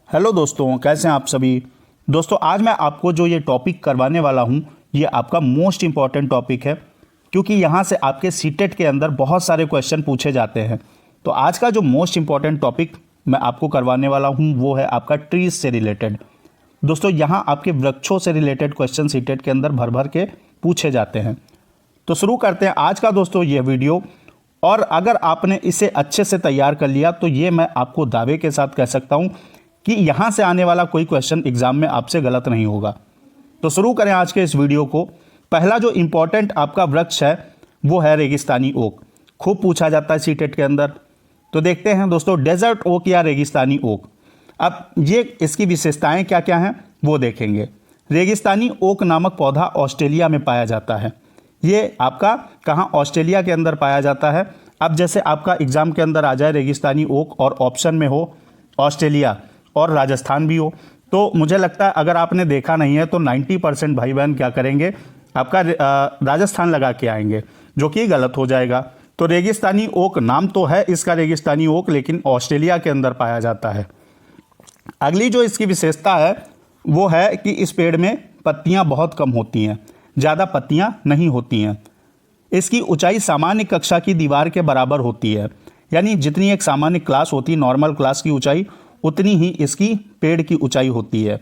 Hello दोस्तों, कैसे हैं आप सभी। दोस्तों आज मैं आपको जो ये टॉपिक करवाने वाला हूँ ये आपका मोस्ट इम्पॉर्टेंट टॉपिक है, क्योंकि यहाँ से आपके सीटेट के अंदर बहुत सारे क्वेश्चन पूछे जाते हैं। तो आज का जो मोस्ट इम्पॉर्टेंट टॉपिक मैं आपको करवाने वाला हूँ वो है आपका ट्रीज से रिलेटेड। दोस्तों यहाँ आपके वृक्षों से रिलेटेड क्वेश्चन सीटेट के अंदर भर भर के पूछे जाते हैं। तो शुरू करते हैं आज का दोस्तों ये वीडियो। और अगर आपने इसे अच्छे से तैयार कर लिया तो ये मैं आपको दावे के साथ कह सकता हूँ कि यहाँ से आने वाला कोई क्वेश्चन एग्जाम में आपसे गलत नहीं होगा। तो शुरू करें आज के इस वीडियो को। पहला जो इम्पोर्टेंट आपका वृक्ष है वो है रेगिस्तानी ओक। खूब पूछा जाता है सीटेट के अंदर। तो देखते हैं दोस्तों, डेजर्ट ओक या रेगिस्तानी ओक। अब ये इसकी विशेषताएं क्या क्या हैं वो देखेंगे। रेगिस्तानी ओक नामक पौधा ऑस्ट्रेलिया में पाया जाता है। ये आपका कहाँ, ऑस्ट्रेलिया के अंदर पाया जाता है। अब जैसे आपका एग्जाम के अंदर आ जाए रेगिस्तानी ओक और ऑप्शन में हो ऑस्ट्रेलिया और राजस्थान भी हो, तो मुझे लगता है अगर आपने देखा नहीं है तो 90% भाई बहन क्या करेंगे, आपका राजस्थान लगा के आएंगे, जो कि गलत हो जाएगा। तो रेगिस्तानी ओक नाम तो है इसका रेगिस्तानी ओक, लेकिन ऑस्ट्रेलिया के अंदर पाया जाता है। अगली जो इसकी विशेषता है वो है कि इस पेड़ में पत्तियां बहुत कम होती हैं, ज़्यादा पत्तियां नहीं होती हैं। इसकी ऊंचाई सामान्य कक्षा की दीवार के बराबर होती है, यानी जितनी एक सामान्य क्लास होती है, नॉर्मल क्लास की ऊंचाई, उतनी ही इसकी पेड़ की ऊंचाई होती है।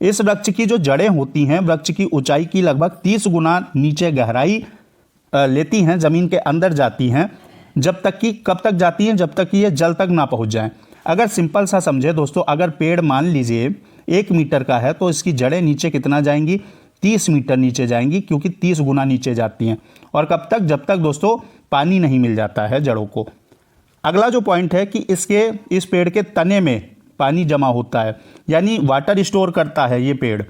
इस वृक्ष की जो जड़ें होती हैं वृक्ष की ऊंचाई की लगभग 30 गुना नीचे गहराई लेती हैं, ज़मीन के अंदर जाती हैं। जब तक कि कब तक जाती हैं, जब तक कि ये जल तक ना पहुंच जाएं। अगर सिंपल सा समझे दोस्तों, अगर पेड़ मान लीजिए 1 मीटर का है तो इसकी जड़ें नीचे कितना जाएंगी, 30 मीटर नीचे जाएंगी, क्योंकि 30 गुना नीचे जाती हैं। और कब तक, जब तक दोस्तों पानी नहीं मिल जाता है जड़ों को। अगला जो पॉइंट है कि इस पेड़ के तने में पानी जमा होता है, यानी वाटर स्टोर करता है ये पेड़।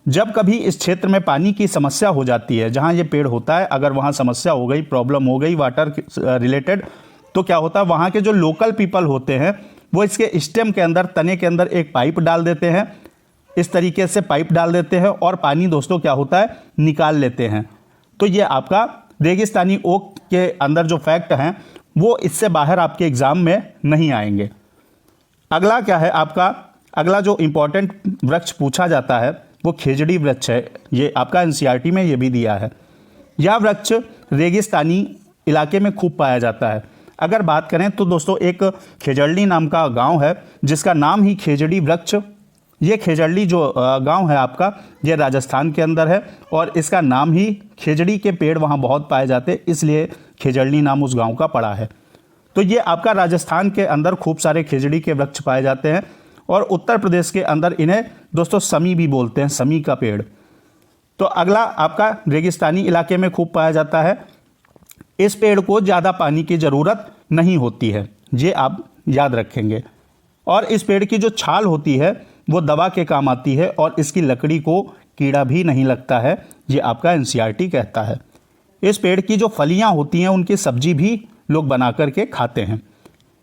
जब कभी इस क्षेत्र में पानी की समस्या हो जाती है, जहाँ ये पेड़ होता है, अगर वहाँ समस्या हो गई, प्रॉब्लम हो गई वाटर रिलेटेड, तो क्या होता है, वहाँ के जो लोकल पीपल होते हैं वो इसके स्टेम के अंदर, तने के अंदर एक पाइप डाल देते हैं। इस तरीके से पाइप डाल देते हैं और पानी दोस्तों क्या होता है, निकाल लेते हैं। तो ये आपका रेगिस्तानी ओक के अंदर जो फैक्ट हैं वो इससे बाहर आपके एग्जाम में नहीं आएंगे। अगला क्या है आपका, अगला जो इम्पोर्टेंट वृक्ष पूछा जाता है वो खेजड़ी वृक्ष है। ये आपका एनसीईआरटी में ये भी दिया है। यह वृक्ष रेगिस्तानी इलाके में खूब पाया जाता है। अगर बात करें तो दोस्तों एक खेजड़ी नाम का गांव है जिसका नाम ही खेजड़ी वृक्ष। ये खेजड़ी जो गांव है आपका, ये राजस्थान के अंदर है और इसका नाम ही, खेजड़ी के पेड़ वहाँ बहुत पाए जाते, इसलिए खेजड़ी नाम उस गाँव का पड़ा है। तो ये आपका राजस्थान के अंदर खूब सारे खेजड़ी के वृक्ष पाए जाते हैं। और उत्तर प्रदेश के अंदर इन्हें दोस्तों समी भी बोलते हैं, समी का पेड़। तो अगला आपका रेगिस्तानी इलाके में खूब पाया जाता है। इस पेड़ को ज़्यादा पानी की ज़रूरत नहीं होती है, ये आप याद रखेंगे। और इस पेड़ की जो छाल होती है वो दवा के काम आती है और इसकी लकड़ी को कीड़ा भी नहीं लगता है, ये आपका एनसीईआरटी कहता है। इस पेड़ की जो फलियाँ होती हैं उनकी सब्जी भी लोग बना करके खाते हैं।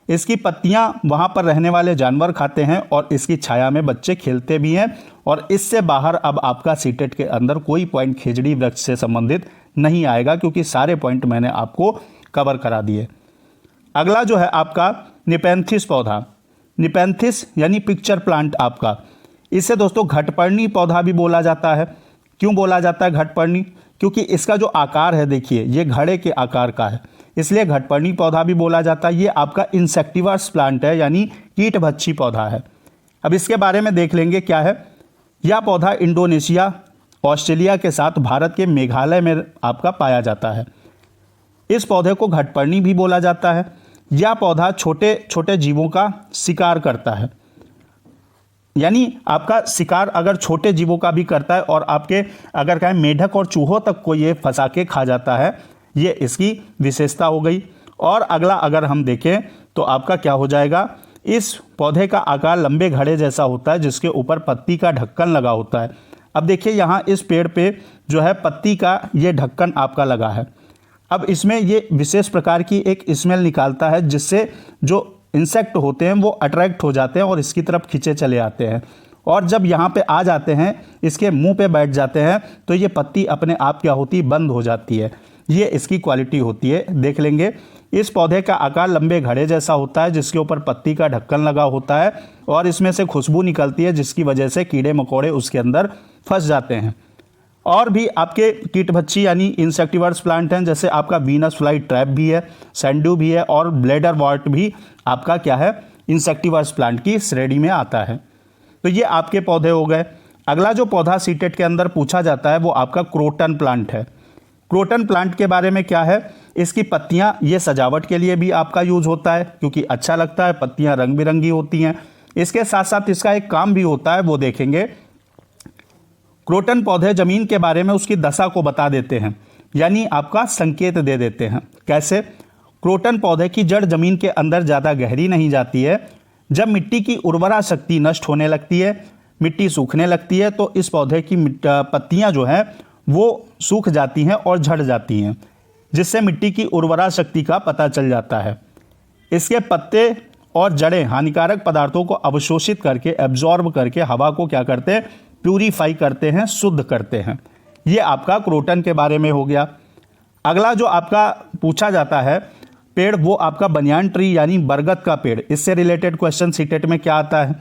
इसकी पत्तियां वहां पर रहने वाले जानवर खाते हैं और इसकी छाया में बच्चे खेलते भी हैं। और इससे बाहर अब आपका सीटेट के अंदर कोई पॉइंट खेजड़ी वृक्ष से संबंधित नहीं आएगा, क्योंकि सारे पॉइंट मैंने आपको कवर करा दिए। अगला जो है आपका निपेंथिस पौधा। निपेंथिस यानी पिक्चर प्लांट आपका, इसे दोस्तों घटपर्णी पौधा भी बोला जाता है। क्यों बोला जाता है घटपर्णी? क्योंकि इसका जो आकार है देखिए, ये घड़े के आकार का है, इसलिए घटपर्णी पौधा भी बोला जाता है। ये आपका इंसेक्टिवर्स प्लांट है, यानी कीटभक्षी पौधा है। अब इसके बारे में देख लेंगे क्या है। यह पौधा इंडोनेशिया, ऑस्ट्रेलिया के साथ भारत के मेघालय में आपका पाया जाता है। इस पौधे को घटपर्णी भी बोला जाता है। यह पौधा छोटे छोटे जीवों का शिकार करता है, यानी आपका शिकार अगर छोटे जीवों का भी करता है और आपके अगर कहें मेढक और चूहों तक को ये फंसा के खा जाता है, ये इसकी विशेषता हो गई। और अगला अगर हम देखें तो आपका क्या हो जाएगा, इस पौधे का आकार लंबे घड़े जैसा होता है जिसके ऊपर पत्ती का ढक्कन लगा होता है। अब देखिए यहाँ इस पेड़ पे जो है पत्ती का ये ढक्कन आपका लगा है। अब इसमें ये विशेष प्रकार की एक स्मेल निकालता है जिससे जो इंसेक्ट होते हैं वो अट्रैक्ट हो जाते हैं और इसकी तरफ खींचे चले आते हैं। और जब यहाँ पे आ जाते हैं, इसके मुंह पे बैठ जाते हैं, तो ये पत्ती अपने आप क्या होती है, बंद हो जाती है। ये इसकी क्वालिटी होती है। देख लेंगे इस पौधे का आकार लंबे घड़े जैसा होता है, जिसके ऊपर पत्ती का ढक्कन लगा होता है और इसमें से खुशबू निकलती है, जिसकी वजह से कीड़े मकोड़े उसके अंदर फंस जाते हैं। और भी आपके कीटभक्षी यानी इंसेक्टिवर्स प्लांट हैं, जैसे आपका वीनस फ्लाई ट्रैप भी है, सैंडू भी है और ब्लेडर वॉर्ट भी आपका क्या है, इंसेक्टिवर्स प्लांट की श्रेणी में आता है। तो ये आपके पौधे हो गए। अगला जो पौधा सीटेट के अंदर पूछा जाता है वो आपका क्रोटन प्लांट है। क्रोटन प्लांट के बारे में क्या है, इसकी पत्तियां ये सजावट के लिए भी आपका यूज होता है क्योंकि अच्छा लगता है, पत्तियां रंग बिरंगी होती हैं। इसके साथ साथ इसका एक काम भी होता है, वो देखेंगे। क्रोटन पौधे जमीन के बारे में उसकी दशा को बता देते हैं, यानी आपका संकेत दे देते हैं। कैसे? क्रोटन पौधे की जड़ जमीन के अंदर ज़्यादा गहरी नहीं जाती है। जब मिट्टी की उर्वरा शक्ति नष्ट होने लगती है, मिट्टी सूखने लगती है, तो इस पौधे की पत्तियां जो हैं वो सूख जाती हैं और झड़ जाती हैं, जिससे मिट्टी की उर्वरा शक्ति का पता चल जाता है। इसके पत्ते और जड़ें हानिकारक पदार्थों को अवशोषित करके, एब्जॉर्ब करके हवा को क्या करते हैं, प्यूरीफाई करते हैं, शुद्ध करते हैं। ये आपका क्रोटन के बारे में हो गया। अगला जो आपका पूछा जाता है पेड़, वो आपका बनियान ट्री यानी बरगद का पेड़। इससे रिलेटेड क्वेश्चन सीटेट में क्या आता है,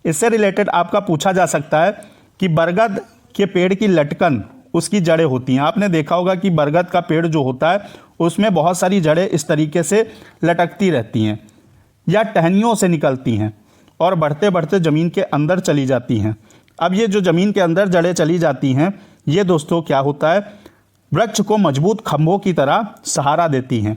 इससे रिलेटेड आपका पूछा जा सकता है कि बरगद के पेड़ की लटकन उसकी जड़ें होती हैं। आपने देखा होगा कि बरगद का पेड़ जो होता है उसमें बहुत सारी जड़ें इस तरीके से लटकती रहती हैं या टहनियों से निकलती हैं और बढ़ते बढ़ते ज़मीन के अंदर चली जाती हैं। अब ये जो ज़मीन के अंदर जड़ें चली जाती हैं, ये दोस्तों क्या होता है, वृक्ष को मजबूत खंभों की तरह सहारा देती हैं।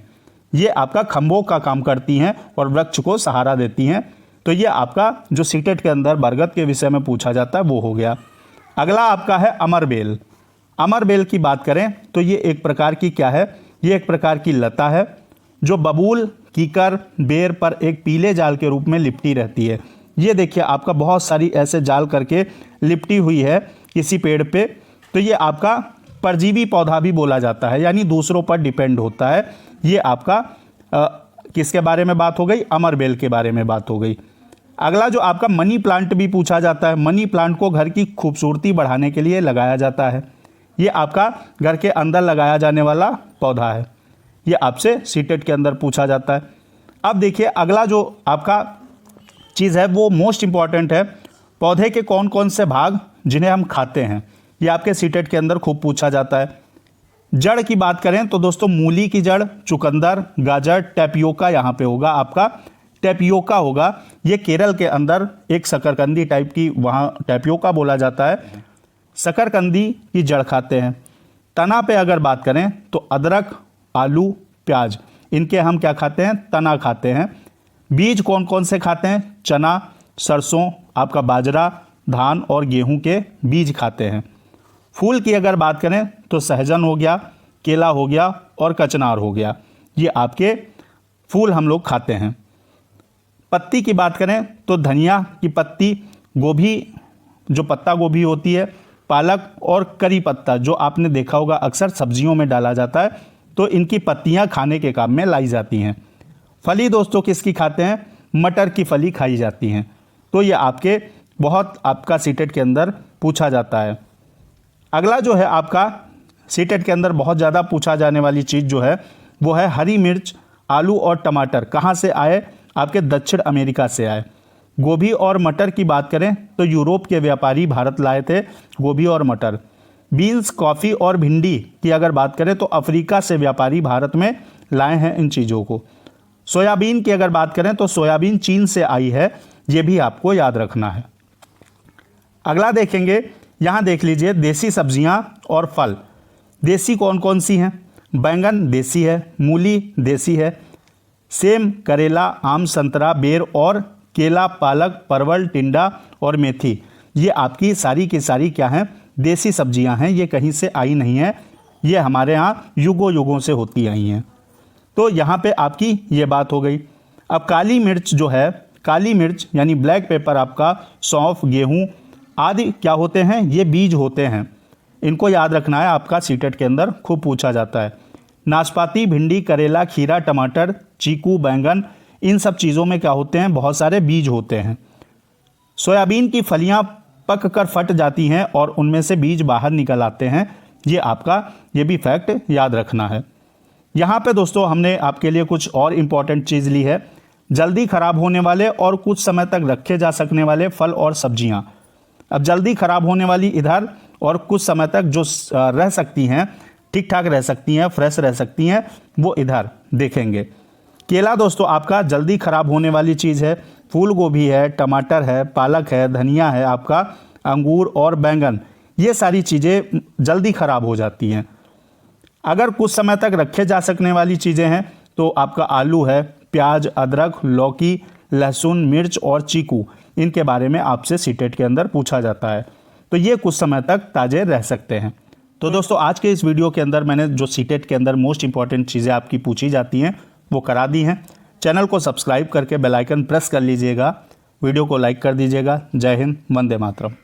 ये आपका खंभों का काम करती हैं और वृक्ष को सहारा देती हैं। तो ये आपका जो सीटेट के अंदर बरगद के विषय में पूछा जाता है वो हो गया। अगला आपका है अमरबेल। अमरबेल की बात करें तो ये एक प्रकार की क्या है, ये एक प्रकार की लता है जो बबूल, कीकर, बेर पर एक पीले जाल के रूप में लिपटी रहती है। ये देखिए आपका बहुत सारी ऐसे जाल करके लिपटी हुई है किसी पेड़ पे। तो ये आपका परजीवी पौधा भी बोला जाता है, यानी दूसरों पर डिपेंड होता है। ये आपका किसके बारे में बात हो गई, अमरबेल के बारे में बात हो गई। अगला जो आपका मनी प्लांट भी पूछा जाता है। मनी प्लांट को घर की खूबसूरती बढ़ाने के लिए लगाया जाता है। ये आपका घर के अंदर लगाया जाने वाला पौधा है। ये आपसे सीटेट के अंदर पूछा जाता है। अब देखिए अगला जो आपका चीज़ है वो मोस्ट इंपॉर्टेंट है। पौधे के कौन कौन से भाग जिन्हें हम खाते हैं, ये आपके सीटेट के अंदर खूब पूछा जाता है। जड़ की बात करें तो दोस्तों मूली की जड़, चुकंदर, गाजर, टैपियोका यहाँ पे होगा आपका, टैपियोका होगा। ये केरल के अंदर एक शकरकंदी टाइप की, वहाँ टैपियोका बोला जाता है। शकरकंदी की जड़ खाते हैं। तना पे अगर बात करें तो अदरक, आलू, प्याज, इनके हम क्या खाते हैं, तना खाते हैं। बीज कौन कौन से खाते हैं, चना, सरसों, आपका बाजरा, धान और गेहूं के बीज खाते हैं। फूल की अगर बात करें तो सहजन हो गया, केला हो गया और कचनार हो गया। ये आपके फूल हम लोग खाते हैं। पत्ती की बात करें तो धनिया की पत्ती, गोभी जो पत्ता गोभी होती है, पालक और करी पत्ता जो आपने देखा होगा अक्सर सब्जियों में डाला जाता है, तो इनकी पत्तियां खाने के काम में लाई जाती हैं। फली दोस्तों किसकी खाते हैं, मटर की फली खाई जाती हैं। तो ये आपके बहुत आपका सीटेट के अंदर पूछा जाता है। अगला जो है आपका सीटेट के अंदर बहुत ज़्यादा पूछा जाने वाली चीज़ जो है वो है हरी मिर्च, आलू और टमाटर कहाँ से आए, आपके दक्षिण अमेरिका से आए। गोभी और मटर की बात करें तो यूरोप के व्यापारी भारत लाए थे गोभी और मटर। बीन्स, कॉफ़ी और भिंडी की अगर बात करें तो अफ्रीका से व्यापारी भारत में लाए हैं इन चीज़ों को। सोयाबीन की अगर बात करें तो सोयाबीन चीन से आई है, ये भी आपको याद रखना है। अगला देखेंगे, यहाँ देख लीजिए देसी सब्जियाँ और फल। देसी कौन कौन सी हैं, बैंगन देसी है, मूली देसी है, सेम, करेला, आम, संतरा, बेर और केला, पालक, परवल, टिंडा और मेथी, ये आपकी सारी की सारी क्या हैं, देसी सब्जियां हैं। ये कहीं से आई नहीं है, ये हमारे यहाँ युगों युगों से होती आई हैं। तो यहाँ पे आपकी ये बात हो गई। अब काली मिर्च जो है, काली मिर्च यानी ब्लैक पेपर आपका सौंफ, गेहूँ आदि क्या होते हैं, ये बीज होते हैं। इनको याद रखना है, आपका सीटेट के अंदर खूब पूछा जाता है। नाशपाती, भिंडी, करेला, खीरा, टमाटर, चीकू, बैंगन, इन सब चीज़ों में क्या होते हैं, बहुत सारे बीज होते हैं। सोयाबीन की फलियां पक कर फट जाती हैं और उनमें से बीज बाहर निकल आते हैं। ये आपका ये भी फैक्ट याद रखना है। यहाँ पे दोस्तों हमने आपके लिए कुछ और इम्पॉर्टेंट चीज़ ली है। जल्दी खराब होने वाले और कुछ समय तक रखे जा सकने वाले फल और सब्जियाँ। अब जल्दी खराब होने वाली इधर और कुछ समय तक जो रह सकती हैं, ठीक ठाक रह सकती हैं, फ्रेश रह सकती हैं, वो इधर देखेंगे। केला दोस्तों आपका जल्दी खराब होने वाली चीज़ है। फूल गोभी है, टमाटर है, पालक है, धनिया है, आपका अंगूर और बैंगन, ये सारी चीज़ें जल्दी खराब हो जाती हैं। अगर कुछ समय तक रखे जा सकने वाली चीज़ें हैं तो आपका आलू है, प्याज, अदरक, लौकी, लहसुन, मिर्च और चीकू, इनके बारे में आपसे सीटेट के अंदर पूछा जाता है। तो ये कुछ समय तक ताज़े रह सकते हैं। तो दोस्तों आज के इस वीडियो के अंदर मैंने जो सीटेट के अंदर मोस्ट इंपॉर्टेंट चीज़ें आपकी पूछी जाती हैं वो करा दी हैं। चैनल को सब्सक्राइब करके बेल आइकन प्रेस कर लीजिएगा। वीडियो को लाइक कर दीजिएगा। जय हिंद, वंदे मातरम।